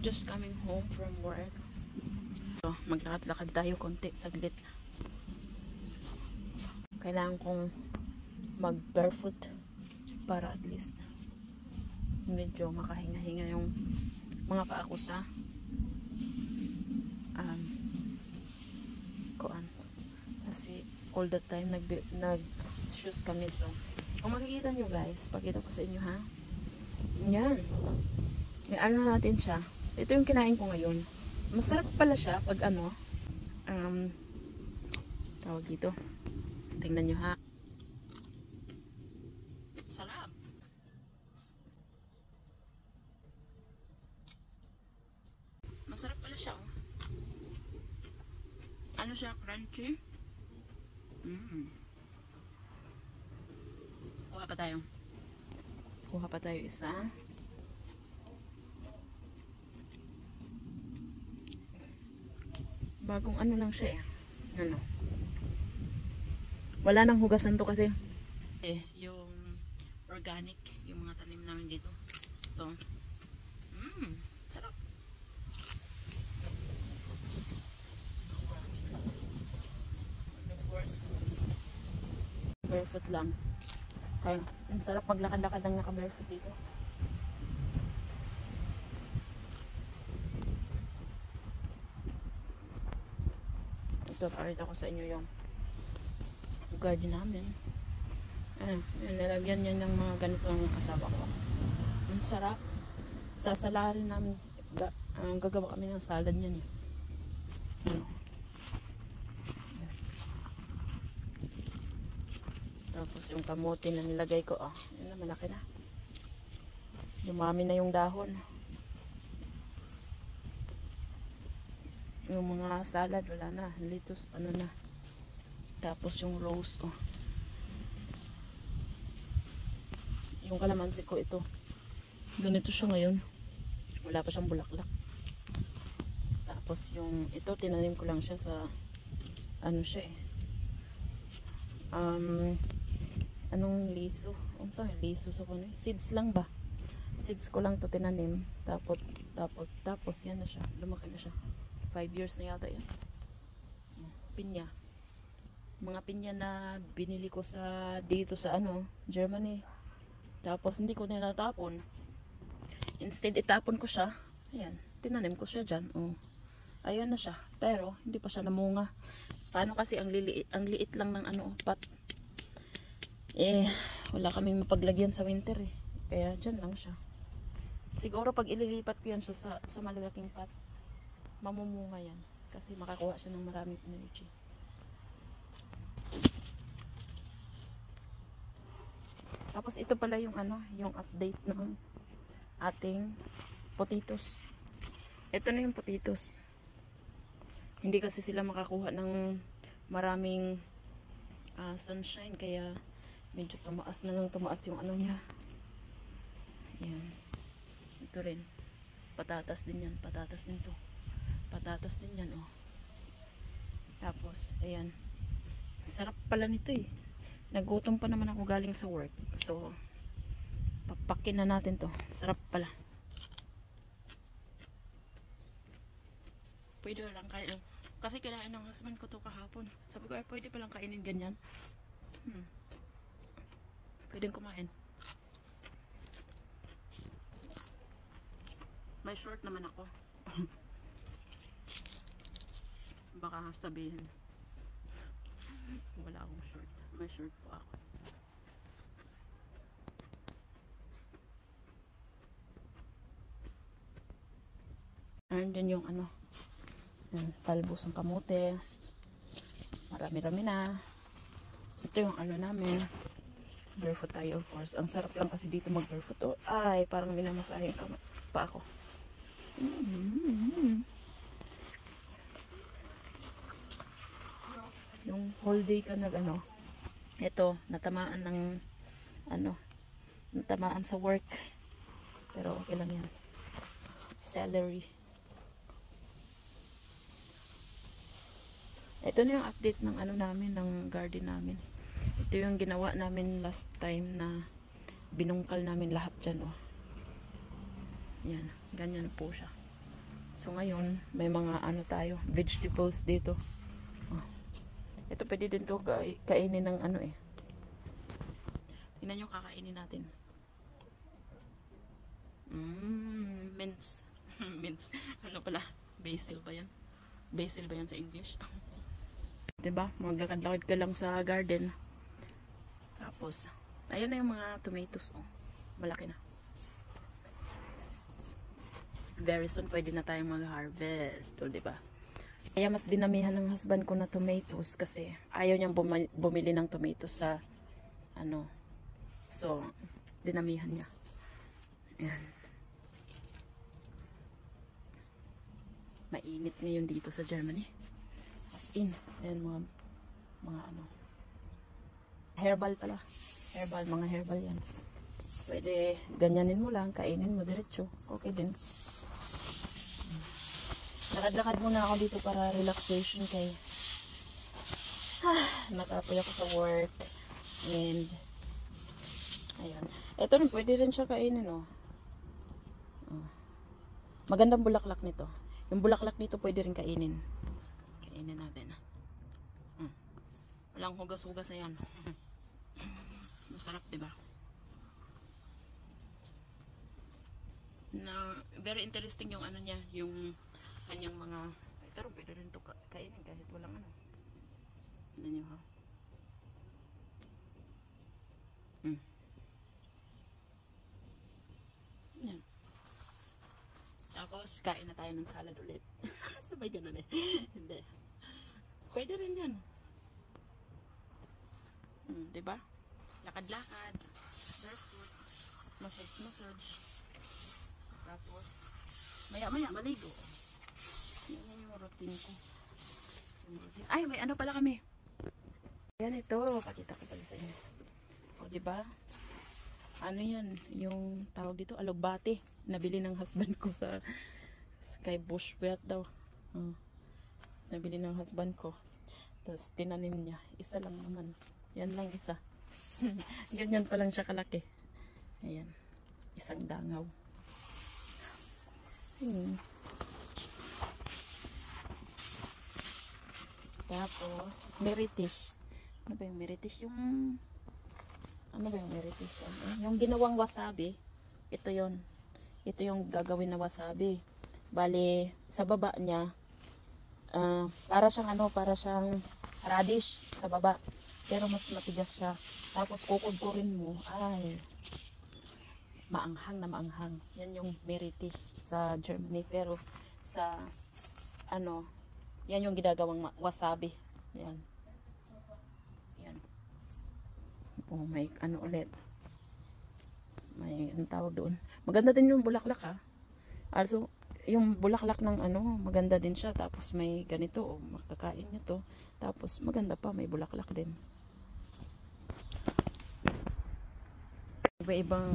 Just coming home from work. So, maglakad-lakad tayo konti, saglit. Kailangan kong mag barefoot para at least medyo makahinga-hinga yung mga paa ko sa kuan. Kasi all the time nag shoes kami. So kung makikita nyo guys, pakita ko sa inyo ha. Yan. Ano natin siya. Ito yung kinain ko ngayon. Masarap pala siya pag ano tawag dito. Tingnan nyo ha. Sarap. Masarap pala siya oh. Ano siya, crunchy. Kuha pa tayo. Kuha pa tayo isa. Bagong ano lang siya eh. Ano. Wala nang hugasan to kasi. Yung organic, yung mga tanim namin dito. So, sarap. Of course, barefoot lang. Kaya, ang sarap maglakad-lakad lang naka-barefoot dito. Ito, pakita ko sa inyo yung garden namin. Nilagyan niya ng mga ganitong asawa ko. Ang sarap. Sasalarin namin. Gagawa kami ng salad niyan eh. Tapos yung kamote na nilagay ko, yun na, malaki na. Dumami na yung dahon. Yung mga salad, wala na. Lettuce, ano na. Tapos yung rose, yung kalamansi ko ito. Ganito siya ngayon. Wala pa siyang bulaklak. Tapos yung, ito, tinanim ko lang siya sa, ano siya eh. Anong liso? Sorry, liso sa kuno. Seeds lang ba? Seeds ko lang to tinanim. Tapos yan na siya. Lumaki na siya. 5 years na yata yan. Pinya. Mga pinya na binili ko sa dito sa Germany. Tapos hindi ko nilatapon. Instead itapon ko siya. Ayan, tinanim ko siya diyan. Ayun na siya. Pero hindi pa siya namunga. Paano kasi ang liit lang ng pot. Wala kaming mapaglagyan sa winter eh. Kaya dyan lang siya. Siguro pag ililipat ko yan siya sa malalaking pot, mamumunga yan. Kasi makakuha siya ng maraming energy. Tapos ito pala yung yung update ng ating potatoes. Ito na yung potatoes. Hindi kasi sila makakuha ng maraming sunshine, kaya medyo tumaas na lang, tumaas yung niya. Yan. Ito rin. Patatas din yan. Patatas din to. Patatas din yan, Tapos, ayan. Sarap pala nito eh. Nagutom pa naman ako galing sa work. So, papakin na natin to. Sarap pala. Pwede lang kain. Kasi kailangan ng husband ko to kahapon. Sabi ko, pwede palang kainin ganyan. Pwedeng kumain. May short naman ako. Baka sabihin wala akong short. May short po ako. Ayun din yung talbos ng kamote. Marami-rami na. Ito yung namin. Barefoot tayo, of course. Ang sarap lang kasi dito mag barefoot. Ay, parang minamasahe pa ako. Yung whole day ka ito, natamaan ng natamaan sa work. Pero okay lang yan. Salary. Ito na yung update ng namin, ng garden namin. Ito yung ginawa namin last time na binungkal namin lahat dyan, Yan, ganyan po siya. So ngayon, may mga ano tayo, vegetables dito. Oh. Ito pwede din to kainin ng ano eh. Tingnan nyo kakainin natin. Mince. Mince. Ano pala? Basil ba yan? Basil ba yan sa English? Diba? Maglakad-lakad ka lang sa garden. Tapos, ayun na yung mga tomatoes. Oh. Malaki na. Very soon, pwede na tayong mag-harvest. O, diba? Kaya mas dinamihan ng husband ko na tomatoes kasi ayaw niyang bumili ng tomatoes sa ano. So, dinamihan niya. Ayan. Mainit ngayon dito sa Germany. As in, ayan mga ano. Herbal pala. Herbal, mga herbal yan. Pwede ganyanin mo lang, kainin mo diretso. Okay din. Lakad-lakad muna ako dito para relaxation kay nakapoy ako sa work. And ayan. Ito rin, pwede rin siya kainin, oh. Magandang bulaklak nito. Yung bulaklak nito pwede rin kainin. Kainin natin. Walang hugas-hugas na yan. Masarap, diba? Na, very interesting yung ano niya, yung kanyang mga, pero pwede rin ito kainin kahit walang ano. Ano nyo ha? Yan. Tapos, kain na tayo ng salad ulit. Sabay ganun eh. Hindi. Pwede rin yan. Diba? Lakad-lakad. Barefoot. Massage. Tapos, maya-maya, maligo. Yan yung routine ko. Ay, may ano pala kami. Yan ito. Pakita ko pala sa inyo. O, diba? Ano yan? Yung tawag dito, alugbate. Nabili ng husband ko sa Sky Bushwheat daw. Nabili ng husband ko. Tapos tinanim niya. Isa lang naman. Yan lang isa. Ganyan pa lang siya kalaki. Ayan. Isang dangaw. Tapos, meritis. Ano ba yung meritis? Ano ba yung meritis? Yung ginawang wasabi. Ito yon. Ito yung gagawin na wasabi. Bale, sa baba niya, para siyang radish sa baba. Pero mas matigas siya. Tapos kukudkurin mo, ay, maanghang na maanghang. Yan yung meritis sa Germany. Pero sa, ano, yan yung ginagawang wasabi. Yan. Yan. Oh, may ano ulit. May anong tawag doon. Maganda din yung bulaklak ha. Also, yung bulaklak ng ano, maganda din siya. Tapos may ganito, oh, makakain nyo to. Tapos maganda pa, may bulaklak din. Iba-ibang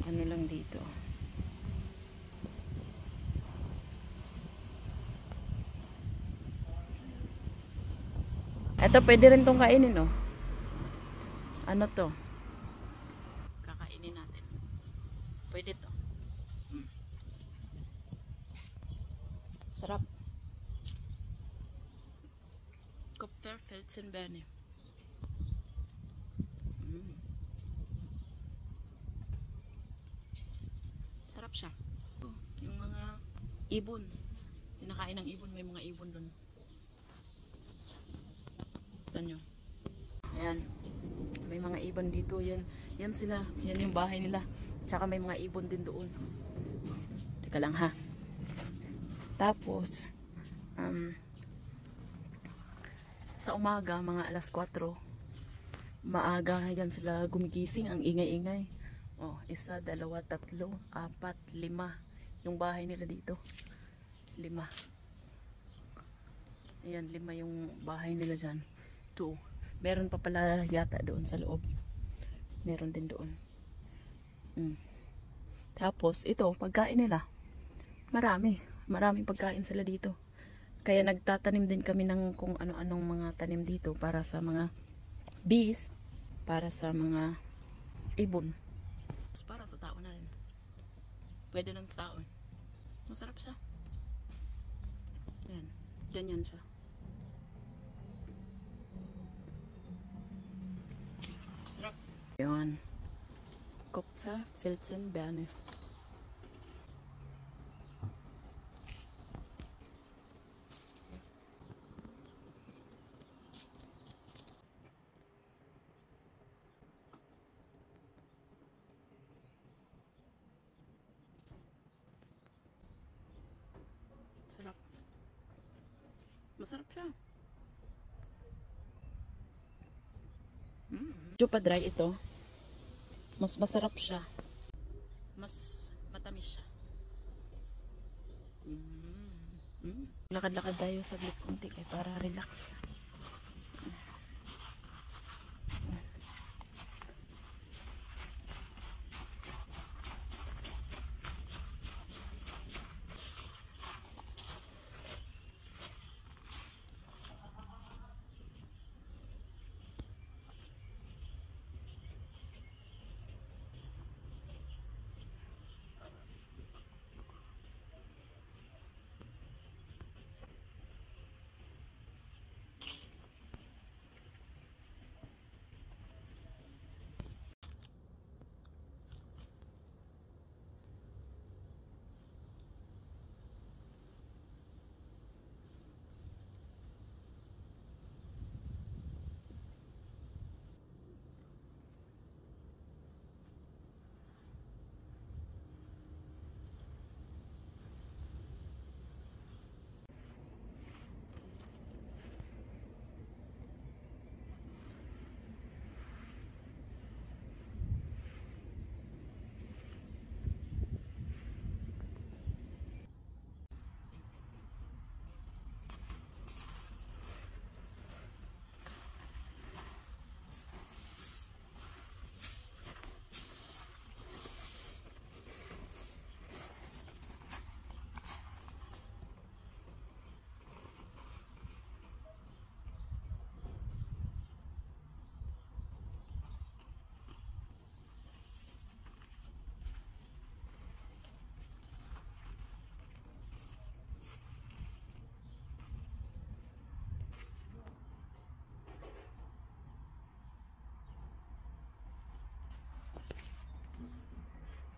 ano lang dito. Ito pwede rin tong kainin, oh. Ano to? Kakainin natin. Pwede to. Sarap. Kopferfelsenberne. Sarap siya. Yung mga ibon. Pinakain ng ibon. May mga ibon dun. Ito nyo. Ayan. May mga ibon dito. Yan sila. Yan yung bahay nila. Tsaka may mga ibon din doon. Teka lang ha. Tapos, sa umaga, mga alas 4, maaga yan sila gumigising. Ang ingay-ingay. Oh, 1, 2, 3, 4, 5. Yung bahay nila dito. 5. Ayan, 5 yung bahay nila dyan. 2. Meron pa pala yata doon sa loob. Meron din doon. Tapos, ito, pagkain nila. Maraming pagkain sila dito. Kaya nagtatanim din kami ng kung ano-anong mga tanim dito para sa mga bees, para sa mga ibon. Para sa tao na rin. Pwede ng tao. Masarap siya. Ayan. Ganyan siya. Sarap. Yun. Kopfer, Filzen, Berne. Sarap. Masarap siya. Medyo pa dry ito. Mas masarap siya. Mas matamis siya. Lakad-lakad tayo saglit konti para relax.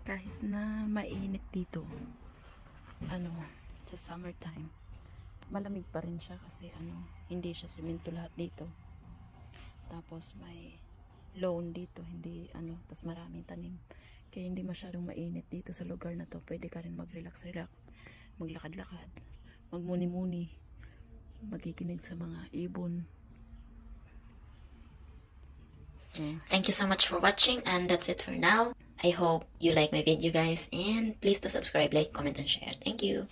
Kahit na mainit dito, sa summertime, malamig pa rin siya kasi hindi siya semento lahat dito. Tapos may lawn dito, hindi tas maraming tanim. Kaya hindi masyadong mainit dito sa lugar na to. Pwede ka rin mag-relax, maglakad-lakad, magmuni-muni, magikinig sa mga ibon. So, thank you so much for watching, and that's it for now. I hope you like my video, guys, and please to subscribe, like, comment, and share. Thank you.